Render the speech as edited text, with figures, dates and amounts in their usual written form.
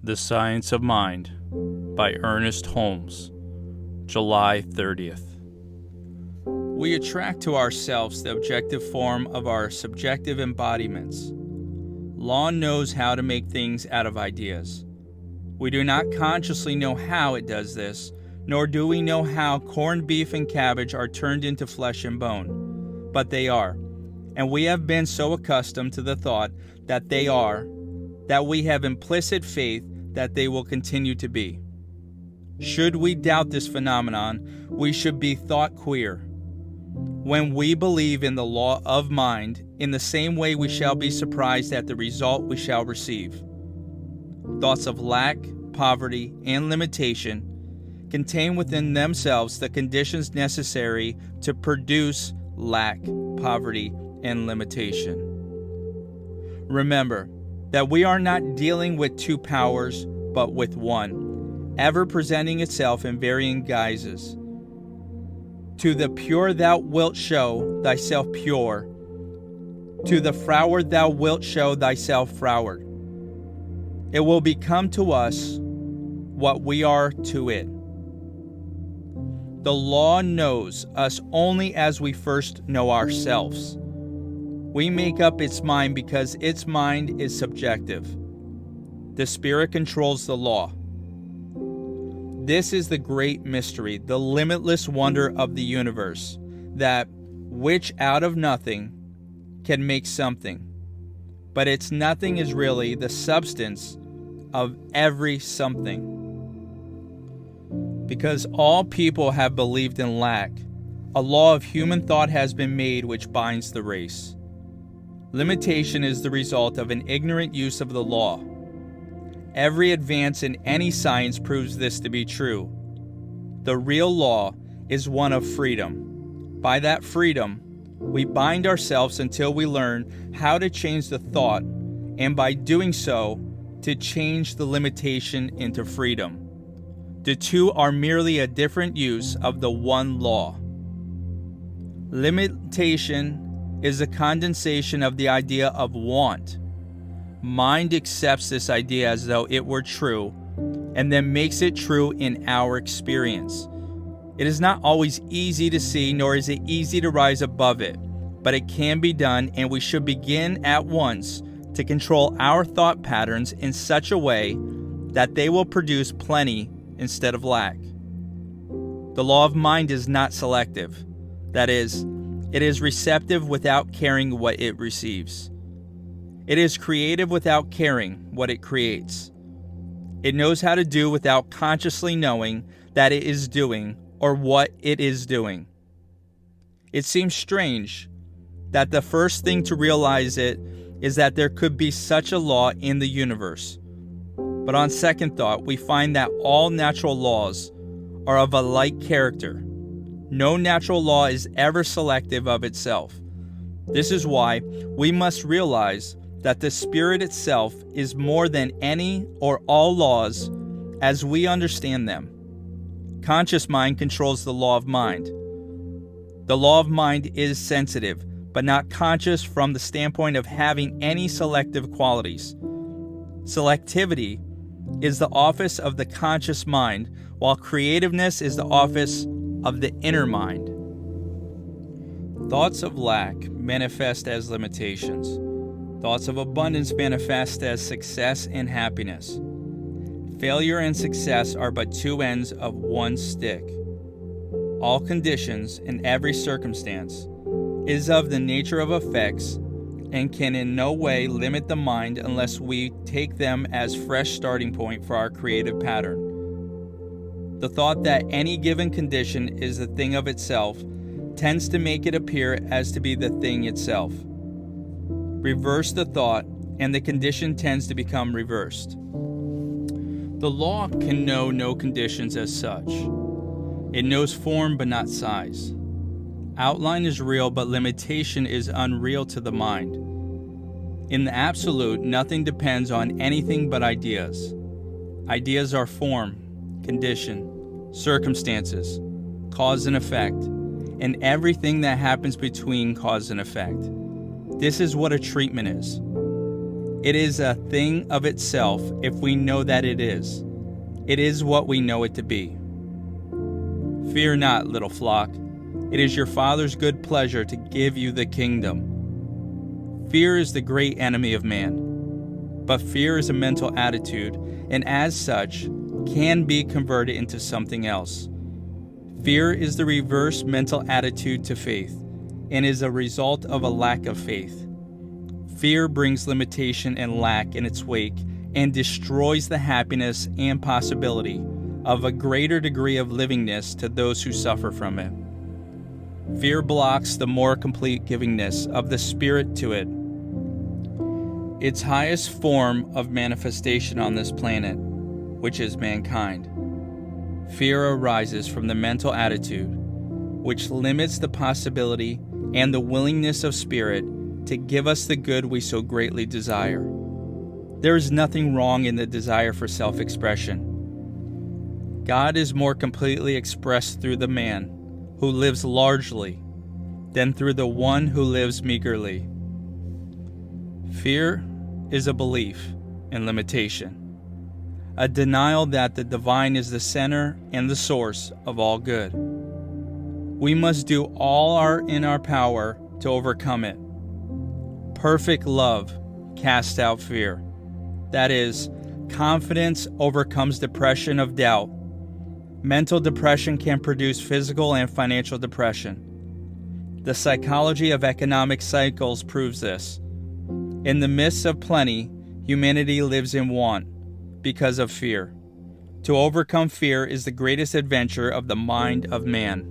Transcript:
The Science of Mind by Ernest Holmes, July 30th. We attract to ourselves the objective form of our subjective embodiments. Law knows how to make things out of ideas. We do not consciously know how it does this, nor do we know how corned beef and cabbage are turned into flesh and bone. But they are, and we have been so accustomed to the thought that they are, that we have implicit faith that they will continue to be. Should we doubt this phenomenon, we should be thought queer. When we believe in the law of mind, in the same way we shall be surprised at the result we shall receive. Thoughts of lack, poverty, and limitation contain within themselves the conditions necessary to produce lack, poverty, and limitation. Remember that we are not dealing with two powers, but with one, ever presenting itself in varying guises. To the pure thou wilt show thyself pure, to the froward thou wilt show thyself froward. It will become to us what we are to it. The law knows us only as we first know ourselves. We make up its mind because its mind is subjective. The Spirit controls the law. This is the great mystery, the limitless wonder of the universe, that which out of nothing can make something. But its nothing is really the substance of every something. Because all people have believed in lack, a law of human thought has been made which binds the race. Limitation is the result of an ignorant use of the law. Every advance in any science proves this to be true. The real law is one of freedom. By that freedom, we bind ourselves until we learn how to change the thought, and by doing so, to change the limitation into freedom. The two are merely a different use of the one law. Limitation is a condensation of the idea of want. Mind accepts this idea as though it were true, and then makes it true in our experience. It is not always easy to see, nor is it easy to rise above it, but it can be done, and we should begin at once to control our thought patterns in such a way that they will produce plenty instead of lack. The law of mind is not selective. That is, it is receptive without caring what it receives. It is creative without caring what it creates. It knows how to do without consciously knowing that it is doing or what it is doing. It seems strange that the first thing to realize it is that there could be such a law in the universe. But on second thought, we find that all natural laws are of a like character. No natural law is ever selective of itself. This is why we must realize that the Spirit itself is more than any or all laws as we understand them. Conscious mind controls the law of mind. The law of mind is sensitive, but not conscious from the standpoint of having any selective qualities. Selectivity is the office of the conscious mind, while creativeness is the office of the inner mind. Thoughts of lack manifest as limitations. Thoughts of abundance manifest as success and happiness. Failure and success are but two ends of one stick. All conditions in every circumstance is of the nature of effects and can in no way limit the mind unless we take them as fresh starting point for our creative pattern. The thought that any given condition is the thing of itself tends to make it appear as to be the thing itself. Reverse the thought, and the condition tends to become reversed. The law can know no conditions as such. It knows form but not size. Outline is real, but limitation is unreal to the mind. In the absolute, nothing depends on anything but ideas. Ideas are form, condition, circumstances, cause and effect, and everything that happens between cause and effect. This is what a treatment is. It is a thing of itself if we know that it is. It is what we know it to be. Fear not, little flock. It is your Father's good pleasure to give you the kingdom. Fear is the great enemy of man. But fear is a mental attitude, and as such, can be converted into something else. Fear is the reverse mental attitude to faith, and is a result of a lack of faith. Fear brings limitation and lack in its wake, and destroys the happiness and possibility of a greater degree of livingness to those who suffer from it. Fear blocks the more complete givingness of the Spirit to it. Its highest form of manifestation on this planet, which is mankind. Fear arises from the mental attitude, which limits the possibility and the willingness of Spirit to give us the good we so greatly desire. There is nothing wrong in the desire for self-expression. God is more completely expressed through the man who lives largely than through the one who lives meagerly. Fear is a belief in limitation, a denial that the divine is the center and the source of all good. We must do all in our power to overcome it. Perfect love casts out fear. That is, confidence overcomes depression of doubt. Mental depression can produce physical and financial depression. The psychology of economic cycles proves this. In the midst of plenty, humanity lives in want because of fear. To overcome fear is the greatest adventure of the mind of man.